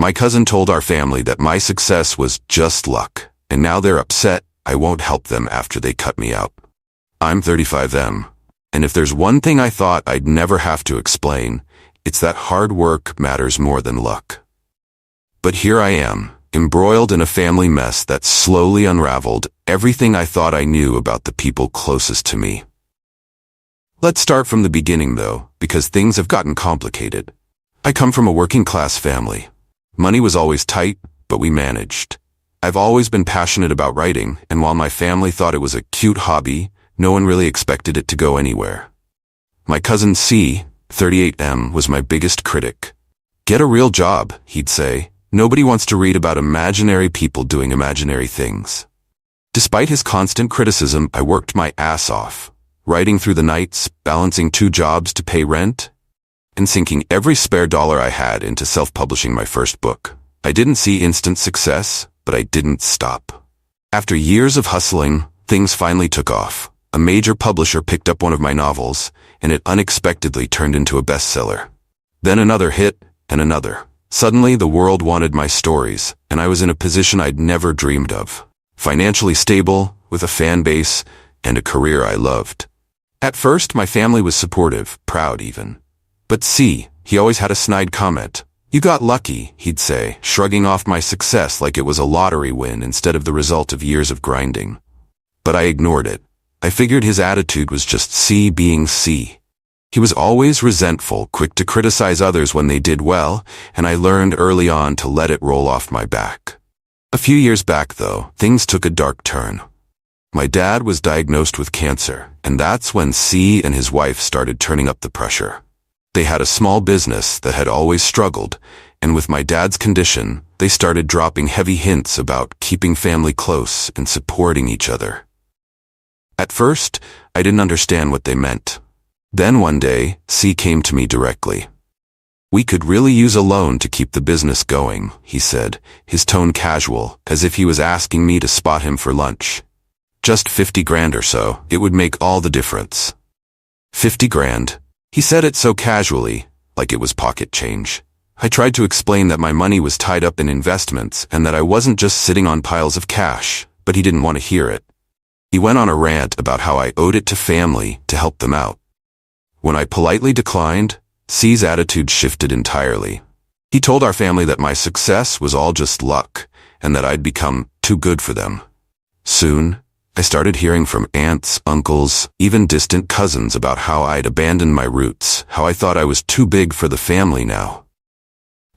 My cousin told our family that my success was just luck, and now they're upset I won't help them after they cut me out. I'm 35M, and if there's one thing I thought I'd never have to explain, it's that hard work matters more than luck. But here I am, embroiled in a family mess that slowly unraveled everything I thought I knew about the people closest to me. Let's start from the beginning though, because things have gotten complicated. I come from a working-class family. Money was always tight, but we managed. I've always been passionate about writing, and while my family thought it was a cute hobby, no one really expected it to go anywhere. My cousin C, 38M, was my biggest critic. Get a real job, he'd say. Nobody wants to read about imaginary people doing imaginary things. Despite his constant criticism, I worked my ass off, writing through the nights, balancing 2 jobs to pay rent, and sinking every spare dollar I had into self-publishing my first book. I didn't see instant success, but I didn't stop. After years of hustling, things finally took off. A major publisher picked up one of my novels, and it unexpectedly turned into a bestseller. Then another hit, and another. Suddenly, the world wanted my stories, and I was in a position I'd never dreamed of. Financially stable, with a fan base, and a career I loved. At first, my family was supportive, proud even. But C, he always had a snide comment. "You got lucky," he'd say, shrugging off my success like it was a lottery win instead of the result of years of grinding. But I ignored it. I figured his attitude was just C being C. He was always resentful, quick to criticize others when they did well, and I learned early on to let it roll off my back. A few years back, though, things took a dark turn. My dad was diagnosed with cancer, and that's when C and his wife started turning up the pressure. They had a small business that had always struggled, and with my dad's condition, they started dropping heavy hints about keeping family close and supporting each other. At first, I didn't understand what they meant. Then one day, C came to me directly. "We could really use a loan to keep the business going," he said, his tone casual, as if he was asking me to spot him for lunch. "Just 50 grand or so, it would make all the difference." 50 grand. He said it so casually, like it was pocket change. I tried to explain that my money was tied up in investments and that I wasn't just sitting on piles of cash, but he didn't want to hear it. He went on a rant about how I owed it to family to help them out. When I politely declined, C's attitude shifted entirely. He told our family that my success was all just luck, and that I'd become too good for them. Soon, I started hearing from aunts, uncles, even distant cousins about how I'd abandoned my roots, how I thought I was too big for the family now.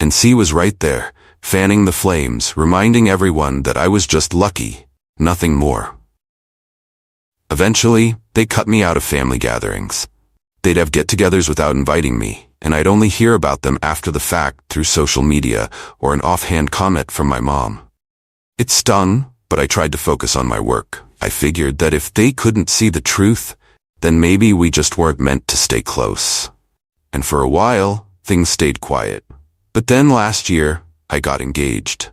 And C was right there, fanning the flames, reminding everyone that I was just lucky, nothing more. Eventually, they cut me out of family gatherings. They'd have get-togethers without inviting me, and I'd only hear about them after the fact through social media or an offhand comment from my mom. It stung, but I tried to focus on my work. I figured that if they couldn't see the truth, then maybe we just weren't meant to stay close. And for a while, things stayed quiet. But then last year, I got engaged.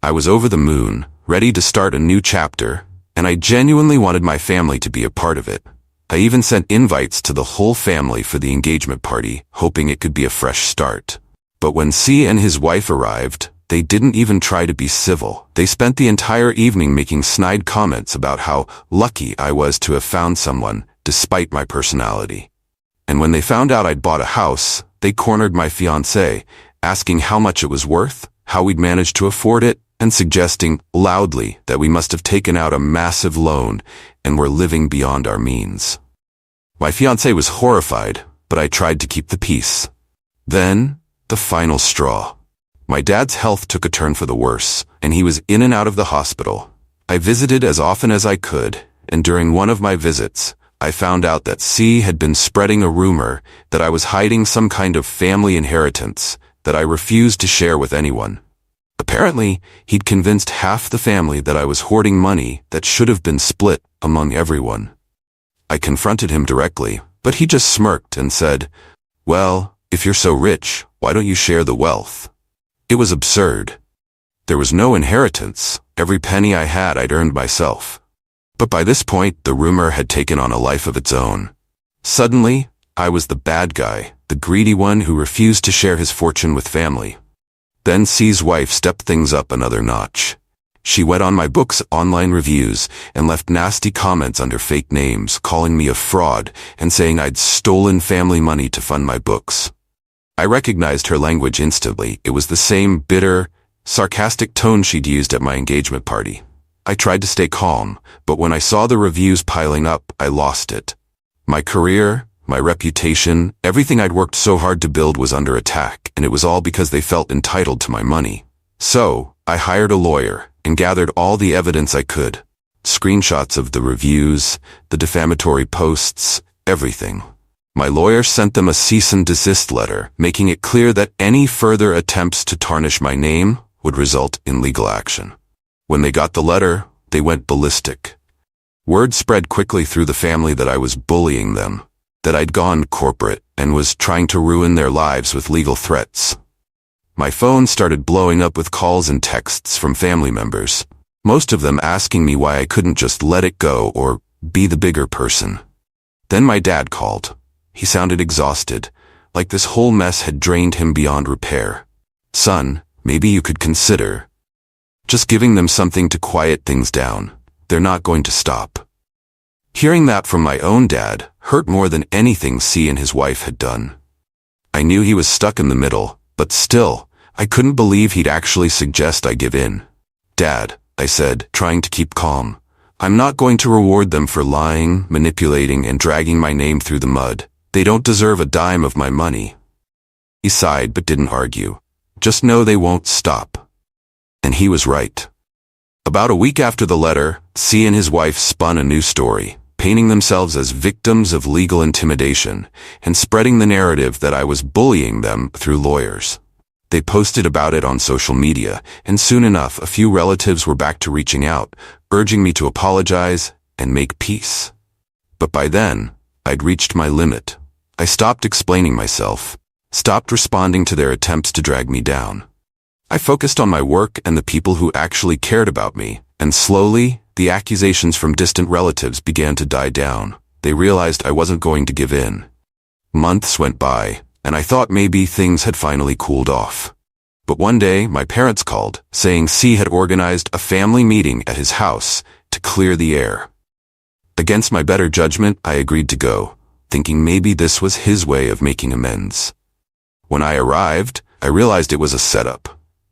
I was over the moon, ready to start a new chapter, and I genuinely wanted my family to be a part of it. I even sent invites to the whole family for the engagement party, hoping it could be a fresh start. But when C and his wife arrived, they didn't even try to be civil. They spent the entire evening making snide comments about how lucky I was to have found someone, despite my personality. And when they found out I'd bought a house, they cornered my fiancé, asking how much it was worth, how we'd managed to afford it, and suggesting loudly that we must have taken out a massive loan and were living beyond our means. My fiancé was horrified, but I tried to keep the peace. Then, the final straw. My dad's health took a turn for the worse, and he was in and out of the hospital. I visited as often as I could, and during one of my visits, I found out that C had been spreading a rumor that I was hiding some kind of family inheritance that I refused to share with anyone. Apparently, he'd convinced half the family that I was hoarding money that should have been split among everyone. I confronted him directly, but he just smirked and said, "Well, if you're so rich, why don't you share the wealth?" It was absurd. There was no inheritance. Every penny I had I'd earned myself. But by this point, the rumor had taken on a life of its own. Suddenly, I was the bad guy, the greedy one who refused to share his fortune with family. Then C's wife stepped things up another notch. She went on my book's online reviews and left nasty comments under fake names, calling me a fraud and saying I'd stolen family money to fund my books. I recognized her language instantly. It was the same bitter, sarcastic tone she'd used at my engagement party. I tried to stay calm, but when I saw the reviews piling up, I lost it. My career, my reputation, everything I'd worked so hard to build was under attack, and it was all because they felt entitled to my money. So, I hired a lawyer and gathered all the evidence I could. Screenshots of the reviews, the defamatory posts, everything. My lawyer sent them a cease and desist letter, making it clear that any further attempts to tarnish my name would result in legal action. When they got the letter, they went ballistic. Word spread quickly through the family that I was bullying them, that I'd gone corporate and was trying to ruin their lives with legal threats. My phone started blowing up with calls and texts from family members, most of them asking me why I couldn't just let it go or be the bigger person. Then my dad called. He sounded exhausted, like this whole mess had drained him beyond repair. "Son, maybe you could consider just giving them something to quiet things down. They're not going to stop." Hearing that from my own dad hurt more than anything C and his wife had done. I knew he was stuck in the middle, but still, I couldn't believe he'd actually suggest I give in. "Dad," I said, trying to keep calm, "I'm not going to reward them for lying, manipulating, and dragging my name through the mud. They don't deserve a dime of my money." He sighed but didn't argue. "Just know they won't stop." And he was right. About a week after the letter, C and his wife spun a new story, painting themselves as victims of legal intimidation and spreading the narrative that I was bullying them through lawyers. They posted about it on social media, and soon enough a few relatives were back to reaching out, urging me to apologize and make peace. But by then, I'd reached my limit. I stopped explaining myself, stopped responding to their attempts to drag me down. I focused on my work and the people who actually cared about me, and slowly, the accusations from distant relatives began to die down. They realized I wasn't going to give in. Months went by, and I thought maybe things had finally cooled off. But one day, my parents called, saying C had organized a family meeting at his house to clear the air. Against my better judgment, I agreed to go, thinking maybe this was his way of making amends. When I arrived, I realized it was a setup.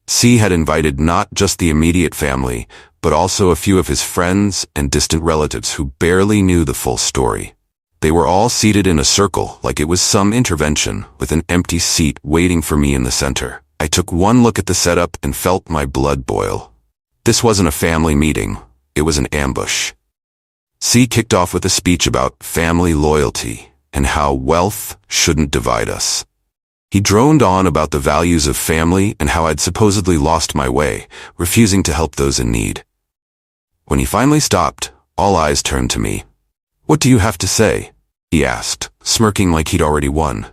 C had invited not just the immediate family, but also a few of his friends and distant relatives who barely knew the full story. They were all seated in a circle like it was some intervention, with an empty seat waiting for me in the center. I took one look at the setup and felt my blood boil. This wasn't a family meeting. It was an ambush. C kicked off with a speech about family loyalty and how wealth shouldn't divide us. He droned on about the values of family and how I'd supposedly lost my way, refusing to help those in need. When he finally stopped, all eyes turned to me. "What do you have to say?" he asked, smirking like he'd already won.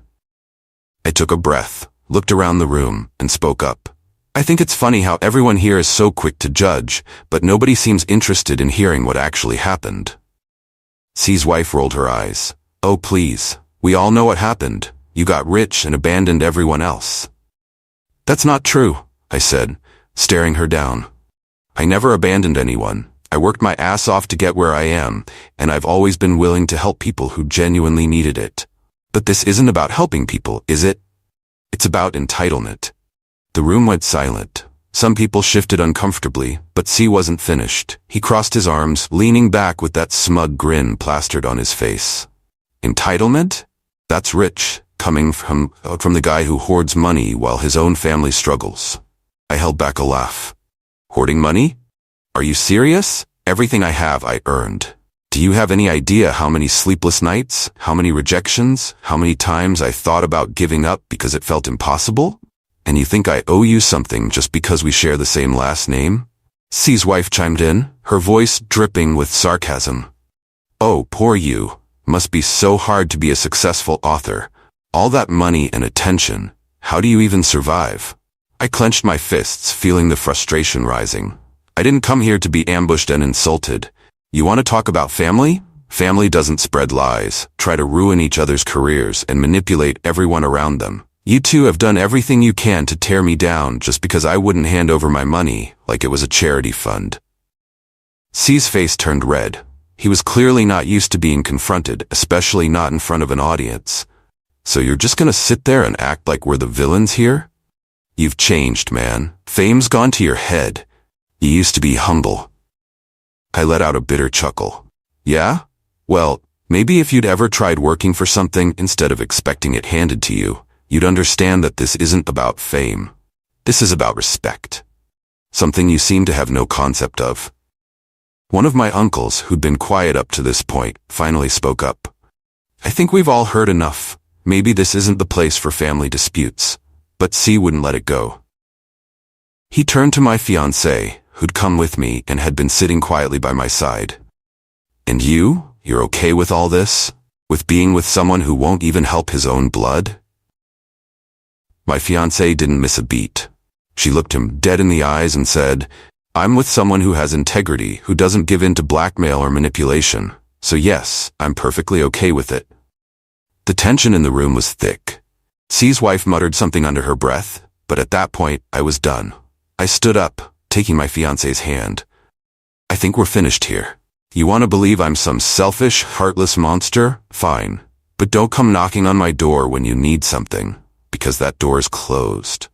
I took a breath, looked around the room, and spoke up. "I think it's funny how everyone here is so quick to judge, but nobody seems interested in hearing what actually happened." C's wife rolled her eyes. "Oh please, we all know what happened. You got rich and abandoned everyone else." "That's not true," I said, staring her down. "I never abandoned anyone. I worked my ass off to get where I am, and I've always been willing to help people who genuinely needed it. But this isn't about helping people, is it? It's about entitlement." The room went silent. Some people shifted uncomfortably, but C wasn't finished. He crossed his arms, leaning back with that smug grin plastered on his face. "Entitlement? That's rich, coming from the guy who hoards money while his own family struggles." I held back a laugh. "Hoarding money? Are you serious? Everything I have, I earned. Do you have any idea how many sleepless nights, how many rejections, how many times I thought about giving up because it felt impossible? And you think I owe you something just because we share the same last name?" C's wife chimed in, her voice dripping with sarcasm. "Oh, poor you. Must be so hard to be a successful author. All that money and attention. How do you even survive?" I clenched my fists, feeling the frustration rising. I didn't come here to be ambushed and insulted. You want to talk about family? Family doesn't spread lies, try to ruin each other's careers, and manipulate everyone around them. You two have done everything you can to tear me down just because I wouldn't hand over my money like it was a charity fund. C's face turned red. He was clearly not used to being confronted, especially not in front of an audience. So you're just gonna sit there and act like we're the villains here? You've changed, man. Fame's gone to your head. You used to be humble. I let out a bitter chuckle. Yeah? Well, maybe if you'd ever tried working for something instead of expecting it handed to you, you'd understand that this isn't about fame. This is about respect. Something you seem to have no concept of. One of my uncles, who'd been quiet up to this point, finally spoke up. I think we've all heard enough. Maybe this isn't the place for family disputes. But C wouldn't let it go. He turned to my fiancée, who'd come with me and had been sitting quietly by my side. And you're okay with all this? With being with someone who won't even help his own blood? My fiancée didn't miss a beat. She looked him dead in the eyes and said, I'm with someone who has integrity, who doesn't give in to blackmail or manipulation. So yes, I'm perfectly okay with it. The tension in the room was thick. C's wife muttered something under her breath, but at that point, I was done. I stood up, taking my fiancé's hand. I think we're finished here. You want to believe I'm some selfish, heartless monster? Fine. But don't come knocking on my door when you need something, because that door's closed.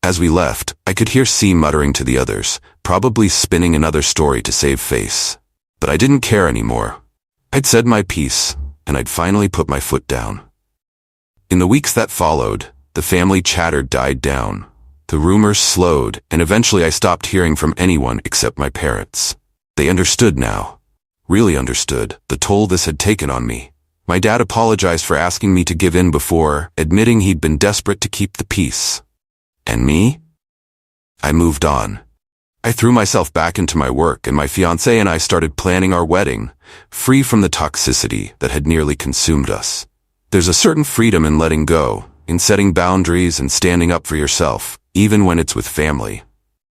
As we left, I could hear C muttering to the others, probably spinning another story to save face. But I didn't care anymore. I'd said my piece, and I'd finally put my foot down. In the weeks that followed, the family chatter died down. The rumors slowed, and eventually I stopped hearing from anyone except my parents. They understood now. Really understood the toll this had taken on me. My dad apologized for asking me to give in before, admitting he'd been desperate to keep the peace. And me? I moved on. I threw myself back into my work, and my fiancé and I started planning our wedding, free from the toxicity that had nearly consumed us. There's a certain freedom in letting go, in setting boundaries and standing up for yourself, even when it's with family.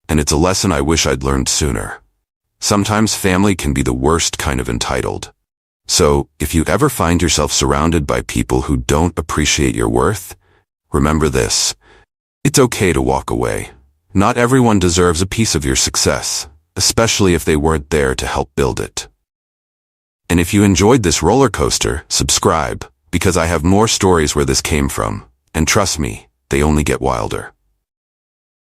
And it's a lesson I wish I'd learned sooner. Sometimes family can be the worst kind of entitled. So, if you ever find yourself surrounded by people who don't appreciate your worth, remember this. It's okay to walk away. Not everyone deserves a piece of your success, especially if they weren't there to help build it. And if you enjoyed this roller coaster, subscribe, because I have more stories where this came from, and trust me, they only get wilder.